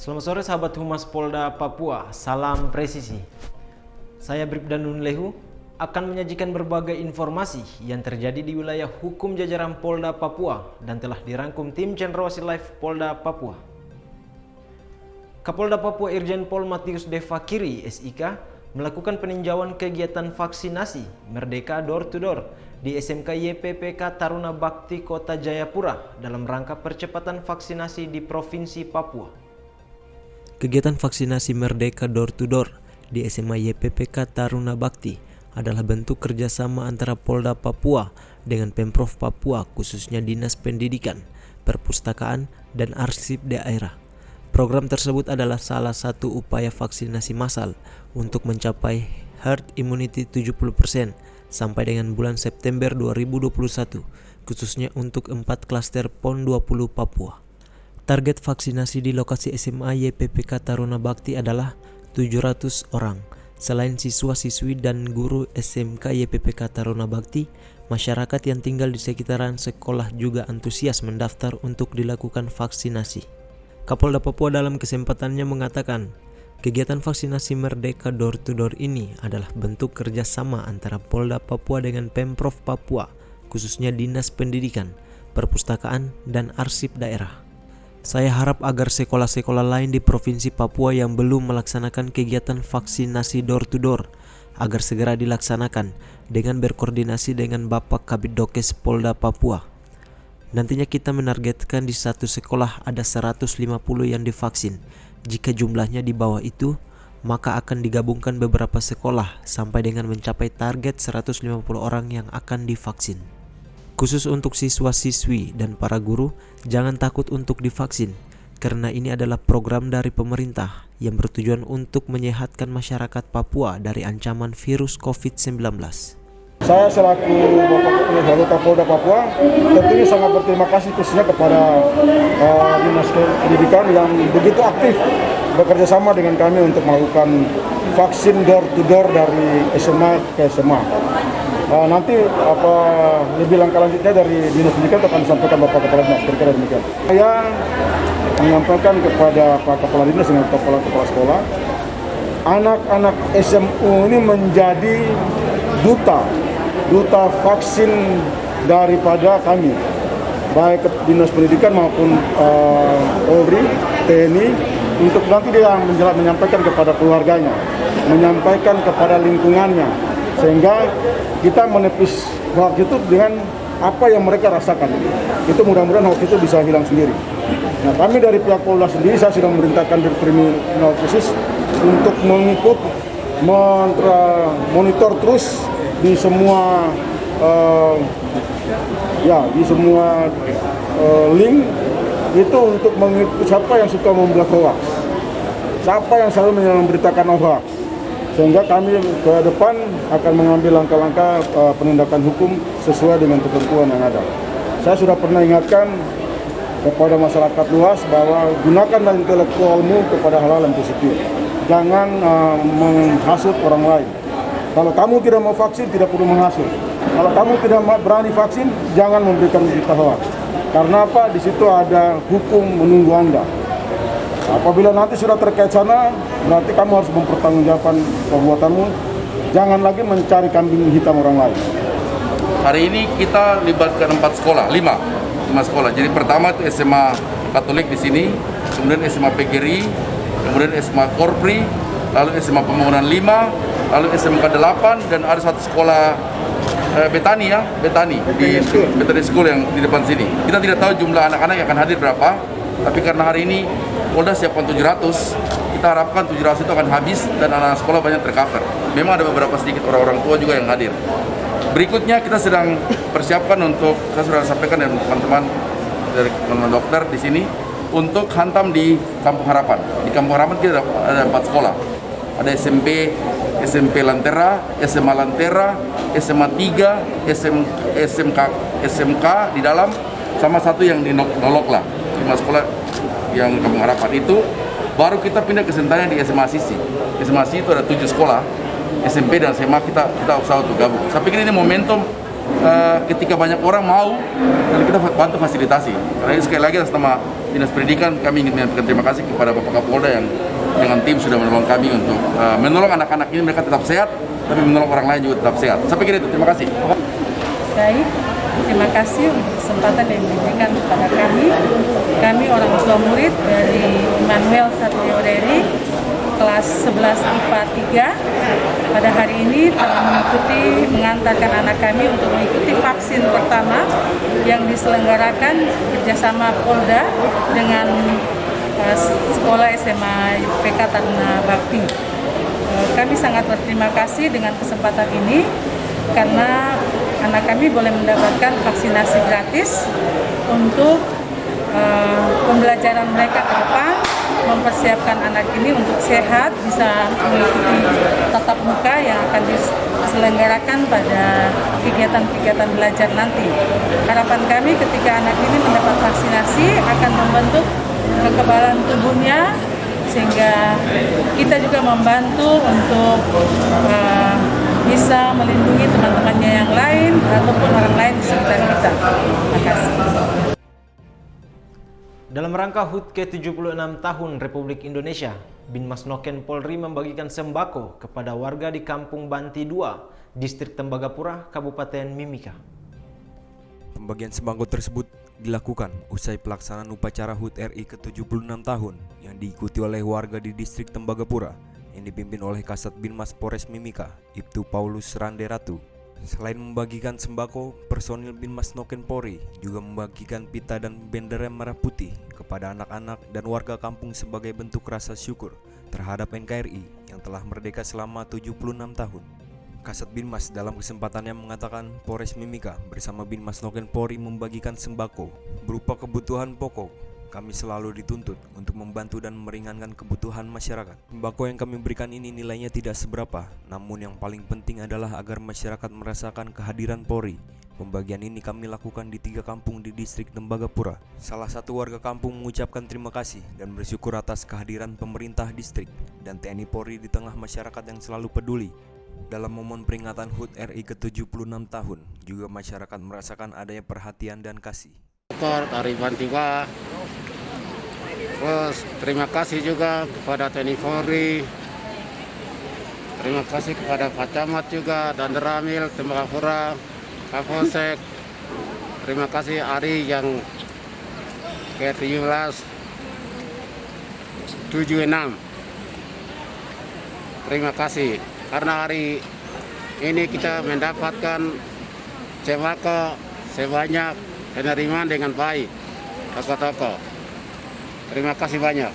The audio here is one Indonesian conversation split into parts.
Selamat sore sahabat Humas Polda Papua, salam presisi. Saya Bribda Nun Lehu akan menyajikan berbagai informasi yang terjadi di wilayah hukum jajaran Polda Papua dan telah dirangkum tim Cendrawasih Live Polda Papua. Kapolda Papua Irjen Pol Matius Devakiri, SIK, melakukan peninjauan kegiatan vaksinasi Merdeka Door to Door di SMK YPPK Taruna Bakti Kota Jayapura dalam rangka percepatan vaksinasi di Provinsi Papua. Kegiatan vaksinasi Merdeka Door to Door di SMA YPPK Taruna Bakti adalah bentuk kerjasama antara Polda Papua dengan Pemprov Papua, khususnya Dinas Pendidikan, Perpustakaan, dan Arsip Daerah. Program tersebut adalah salah satu upaya vaksinasi massal untuk mencapai herd immunity 70% sampai dengan bulan September 2021, khususnya untuk 4 klaster PON 20 Papua. Target vaksinasi di lokasi SMA YPPK Taruna Bakti adalah 700 orang. Selain siswa-siswi dan guru SMK YPPK Taruna Bakti, masyarakat yang tinggal di sekitaran sekolah juga antusias mendaftar untuk dilakukan vaksinasi. Kapolda Papua dalam kesempatannya mengatakan, kegiatan vaksinasi Merdeka Door to Door ini adalah bentuk kerjasama antara Polda Papua dengan Pemprov Papua, khususnya Dinas Pendidikan, Perpustakaan, dan Arsip Daerah. Saya harap agar sekolah-sekolah lain di Provinsi Papua yang belum melaksanakan kegiatan vaksinasi door to door agar segera dilaksanakan dengan berkoordinasi dengan Bapak Kabid Dokes Polda Papua. Nantinya kita menargetkan di satu sekolah ada 150 yang divaksin. Jika jumlahnya di bawah itu, maka akan digabungkan beberapa sekolah sampai dengan mencapai target 150 orang yang akan divaksin. Khusus untuk siswa-siswi dan para guru, jangan takut untuk divaksin, karena ini adalah program dari pemerintah yang bertujuan untuk menyehatkan masyarakat Papua dari ancaman virus COVID-19. Saya selaku Bapak Kapolda Papua tentunya sangat berterima kasih khususnya kepada Dinas Pendidikan yang begitu aktif bekerja sama dengan kami untuk melakukan vaksin door to door dari SMA ke SMA. Nanti lebih langkah lanjutnya dari Dinas Pendidikan akan disampaikan Bapak Kepala Dinas. Kira-kira demikian. Saya menyampaikan kepada Pak Kepala Dinas dengan kepala sekolah, anak-anak SMU ini menjadi duta vaksin daripada kami, baik Dinas Pendidikan maupun Polri, TNI, untuk nanti dia menyampaikan kepada keluarganya, menyampaikan kepada lingkungannya, sehingga kita menepis hoax itu dengan apa yang mereka rasakan. Itu mudah-mudahan hoax itu bisa hilang sendiri. Nah, kami dari pihak Polda sendiri, saya sudah memerintahkan di kriminal khusus untuk mengikut monitor terus di semua link itu untuk mengikuti siapa yang suka membuat hoax, siapa yang selalu memberitakan hoax, sehingga kami ke depan akan mengambil langkah-langkah penindakan hukum sesuai dengan ketentuan yang ada. Saya sudah pernah ingatkan kepada masyarakat luas bahwa gunakanlah intelektualmu kepada hal-hal yang positif. Jangan menghasut orang lain. Kalau kamu tidak mau vaksin, tidak perlu menghasut. Kalau kamu tidak berani vaksin, jangan memberikan berita hoax. Karena apa? Di situ ada hukum menunggu Anda. Apabila nanti sudah terkait sana, berarti kamu harus mempertanggungjawabkan perbuatanmu. Jangan lagi mencari kambing hitam orang lain. Hari ini kita libatkan 5 sekolah. Jadi pertama itu SMA Katolik di sini, kemudian SMA PGRI, kemudian SMA Korpri, lalu SMA Pembangunan 5, lalu SMK 8, dan ada satu sekolah Betani di Betani School yang di depan sini. Kita tidak tahu jumlah anak-anak yang akan hadir berapa, tapi karena hari ini Polda siapkan 700, kita harapkan 700 itu akan habis dan anak sekolah banyak tercover. Memang ada beberapa sedikit orang-orang tua juga yang hadir. Berikutnya kita sedang persiapkan untuk, saya sudah sampaikan dengan teman-teman dari teman dokter di sini, untuk hantam di Kampung Harapan. Di Kampung Harapan kita ada 4 sekolah. Ada SMP Lantera, SMA Lantera, SMA 3, SMK di dalam, sama satu yang di Nolok lah. 5 sekolah yang Kampung Harapan itu. Baru kita pindah ke Sentani di SMA Sisi. SMA Sisi itu ada 7 sekolah, SMP dan SMA kita usaha untuk gabung. Saya pikir ini momentum ketika banyak orang mau, dan kita bantu fasilitasi. Karena ini sekali lagi atas nama Dinas Pendidikan kami ingin menyampaikan terima kasih kepada Bapak Kapolda yang dengan tim sudah menolong kami untuk menolong anak-anak ini, mereka tetap sehat, tapi menolong orang lain juga tetap sehat. Saya pikir itu, terima kasih. Baik, terima kasih untuk kesempatan yang diberikan kepada kami. Kami orang tua murid dari Immanuel Satrio Reri, kelas 11 IPA 3. Pada hari ini telah mengantarkan anak kami untuk mengikuti vaksin pertama yang diselenggarakan kerjasama Polda dengan Sekolah SMA YPPK Taruna Bakti. Kami sangat berterima kasih dengan kesempatan ini karena anak kami boleh mendapatkan vaksinasi gratis untuk pembelajaran mereka ke depan, mempersiapkan anak ini untuk sehat, bisa mengikuti tatap muka yang akan diselenggarakan pada kegiatan-kegiatan belajar nanti. Harapan kami ketika anak ini mendapat vaksinasi akan membentuk kekebalan tubuhnya, sehingga kita juga membantu untuk bisa melindungi teman-temannya yang lain ataupun orang lain di sekitar kita. Terima kasih. Dalam rangka HUT ke-76 tahun Republik Indonesia, Binmas Noken Polri membagikan sembako kepada warga di Kampung Banti 2, Distrik Tembagapura, Kabupaten Mimika. Pembagian sembako tersebut dilakukan usai pelaksanaan upacara HUT RI ke-76 tahun yang diikuti oleh warga di Distrik Tembagapura yang dipimpin oleh Kasat Binmas Polres Mimika, Ibtu Paulus Randeratu. Selain membagikan sembako, personil Binmas Noken Polri juga membagikan pita dan bendera merah putih kepada anak-anak dan warga kampung sebagai bentuk rasa syukur terhadap NKRI yang telah merdeka selama 76 tahun. Kasat Binmas dalam kesempatannya mengatakan Polres Mimika bersama Binmas Noken Polri membagikan sembako berupa kebutuhan pokok. Kami selalu dituntut untuk membantu dan meringankan kebutuhan masyarakat. Sembako yang kami berikan ini nilainya tidak seberapa, namun yang paling penting adalah agar masyarakat merasakan kehadiran Polri. Pembagian ini kami lakukan di 3 kampung di Distrik Tembagapura. Salah satu warga kampung mengucapkan terima kasih dan bersyukur atas kehadiran pemerintah distrik dan TNI Polri di tengah masyarakat yang selalu peduli. Dalam momen peringatan HUT RI ke-76 tahun, juga masyarakat merasakan adanya perhatian dan kasih. Dari Bantiwa, terus terima kasih juga kepada TNI Polri, terima kasih kepada Pak Camat juga, dan Ramil, Tembagapura, Kapolsek, terima kasih Ari yang ke-17 76. Terima kasih karena hari ini kita mendapatkan sembako sebanyak penerimaan dengan baik toko-toko. Terima kasih banyak.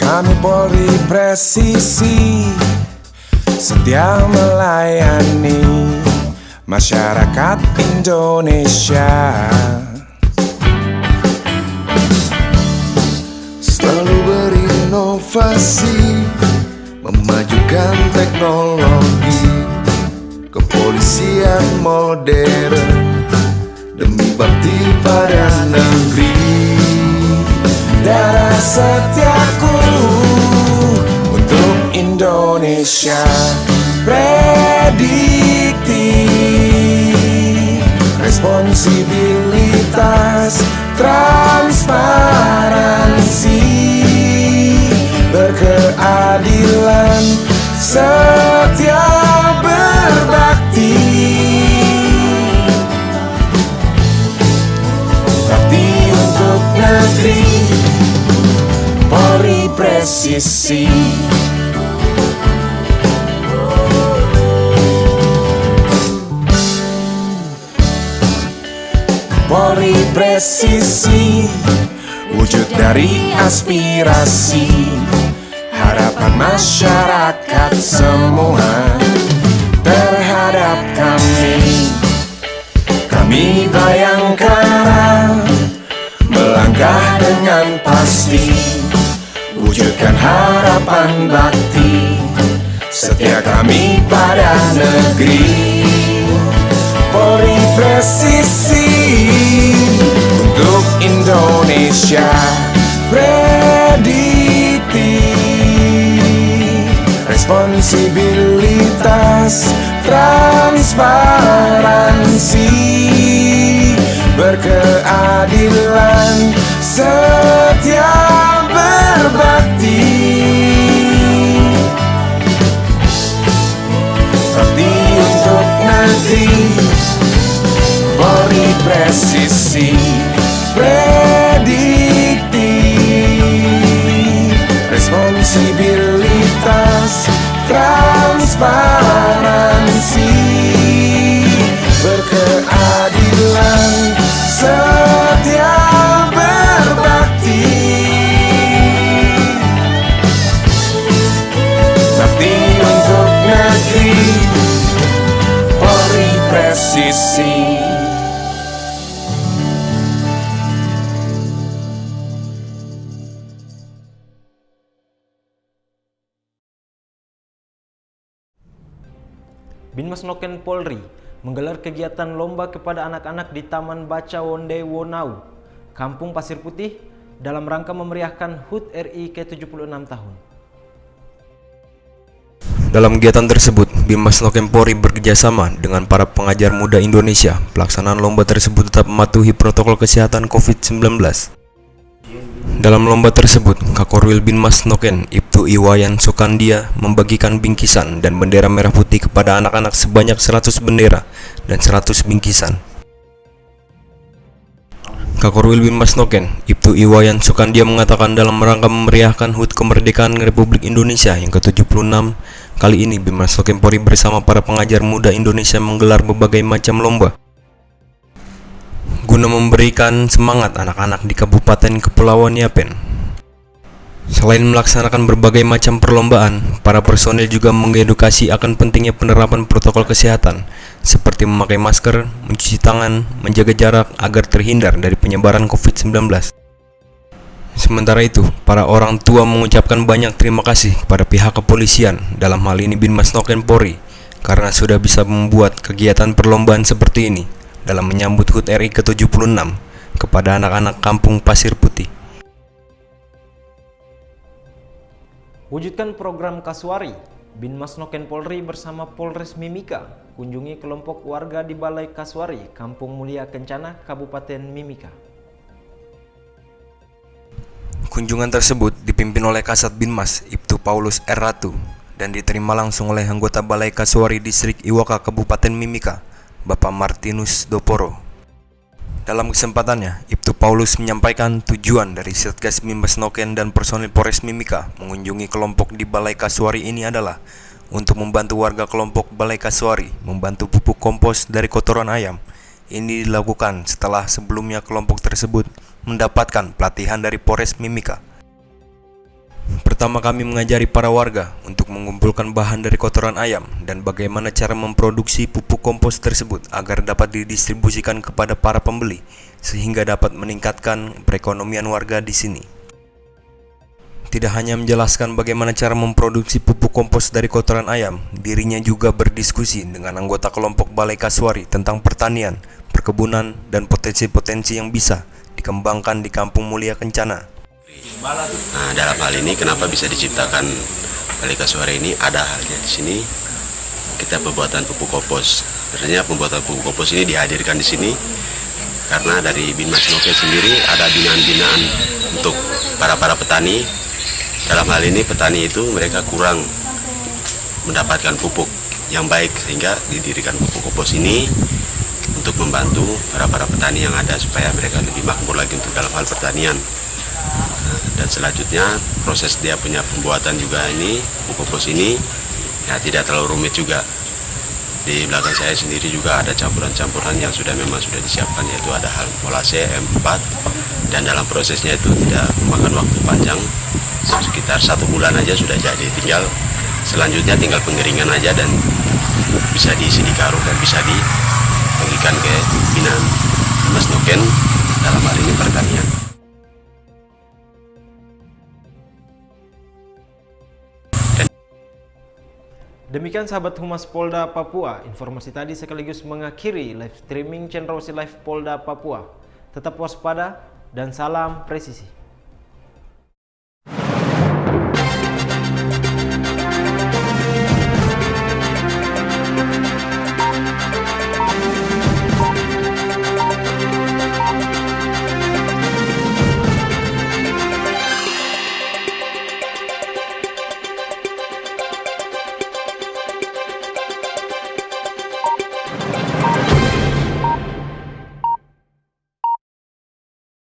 Kami Polri presisi, setia melayani masyarakat Indonesia. Selalu berinovasi, memajukan teknologi, kepolisian modern demi bakti pada negeri. Darah setiaku untuk Indonesia, prediktif, responsibilitas, transparansi, berkeadilan, setia berbakti. Bakti untuk negeri, Polri presisi. Polri presisi, wujud dari aspirasi, harapan masyarakat semua terhadap kami. Kami Bayangkara melangkah dengan pasti, wujud wujudkan harapan bakti setia kami pada negeri. Polri presisi untuk Indonesia prediktif, responsibilitas, transparansi, berkeadilan, setia berbakti. Bakti untuk negeri, Polri presisi prediktif, responsibilitas, transparansi, berkeadilan, setia berbakti. Bakti untuk negeri, Polri presisi. Binmas Noken Polri menggelar kegiatan lomba kepada anak-anak di Taman Baca Wonde Wonau, Kampung Pasir Putih dalam rangka memeriahkan HUT RI ke-76 tahun. Dalam kegiatan tersebut, Binmas Noken Polri bekerjasama dengan para pengajar muda Indonesia. Pelaksanaan lomba tersebut tetap mematuhi protokol kesehatan COVID-19. Dalam lomba tersebut, Kakorwil Binmas Noken Ibtu Iwayan Sukandia membagikan bingkisan dan bendera merah putih kepada anak-anak sebanyak 100 bendera dan 100 bingkisan. Kakorwil Binmas Noken Ibtu Iwayan Sukandia mengatakan dalam rangka memeriahkan HUT kemerdekaan Republik Indonesia yang ke-76, kali ini Binmas Noken Polri bersama para pengajar muda Indonesia menggelar berbagai macam lomba guna memberikan semangat anak-anak di Kabupaten Kepulauan Yapen. Selain melaksanakan berbagai macam perlombaan, para personel juga mengedukasi akan pentingnya penerapan protokol kesehatan seperti memakai masker, mencuci tangan, menjaga jarak agar terhindar dari penyebaran COVID-19. Sementara itu, para orang tua mengucapkan banyak terima kasih kepada pihak kepolisian, dalam hal ini Binmas Noken Polri, karena sudah bisa membuat kegiatan perlombaan seperti ini dalam menyambut HUT RI ke-76 kepada anak-anak Kampung Pasir Putih. Wujudkan program Kasuari, Binmas Noken Polri bersama Polres Mimika kunjungi kelompok warga di Balai Kasuari, Kampung Mulia Kencana, Kabupaten Mimika. Kunjungan tersebut dipimpin oleh Kasat Binmas Ibtu Paulus R. Ratu dan diterima langsung oleh anggota Balai Kasuari Distrik Iwaka Kabupaten Mimika, Bapak Martinus Doporo. Dalam kesempatannya, Ibtu Paulus menyampaikan tujuan dari Satgas Binmas Noken dan personil Polres Mimika mengunjungi kelompok di Balai Kasuari ini adalah untuk membantu warga kelompok Balai Kasuari membantu pupuk kompos dari kotoran ayam. Ini dilakukan setelah sebelumnya kelompok tersebut mendapatkan pelatihan dari Polres Mimika. Pertama, kami mengajari para warga untuk mengumpulkan bahan dari kotoran ayam dan bagaimana cara memproduksi pupuk kompos tersebut agar dapat didistribusikan kepada para pembeli sehingga dapat meningkatkan perekonomian warga di sini. Tidak hanya menjelaskan bagaimana cara memproduksi pupuk kompos dari kotoran ayam, dirinya juga berdiskusi dengan anggota kelompok Balai Kasuari tentang pertanian, perkebunan, dan potensi-potensi yang bisa dikembangkan di Kampung Mulia Kencana. Nah, dalam hal ini kenapa bisa diciptakan Balai Kasuari ini, ada halnya di sini kita pembuatan pupuk kompos. Sebenarnya pembuatan pupuk kompos ini dihadirkan di sini karena dari Binmas Noken sendiri ada binaan-binaan untuk para petani. Dalam hal ini petani itu mereka kurang mendapatkan pupuk yang baik sehingga didirikan pupuk kompos ini untuk membantu para petani yang ada supaya mereka lebih makmur lagi untuk dalam hal pertanian. Dan selanjutnya proses dia punya pembuatan juga ini pupuk kompos ini ya tidak terlalu rumit juga. Di belakang saya sendiri juga ada campuran-campuran yang memang sudah disiapkan, yaitu ada molase M4 dan dalam prosesnya itu tidak memakan waktu panjang, sekitar 1 bulan aja sudah jadi. Selanjutnya tinggal pengeringan aja dan bisa diisi di karung dan bisa dibagikan ke binaan Binmas Noken, dalam hal ini pertanian. Demikian sahabat Humas Polda Papua, informasi tadi sekaligus mengakhiri live streaming Cendrawasih Live Polda Papua. Tetap waspada dan salam presisi.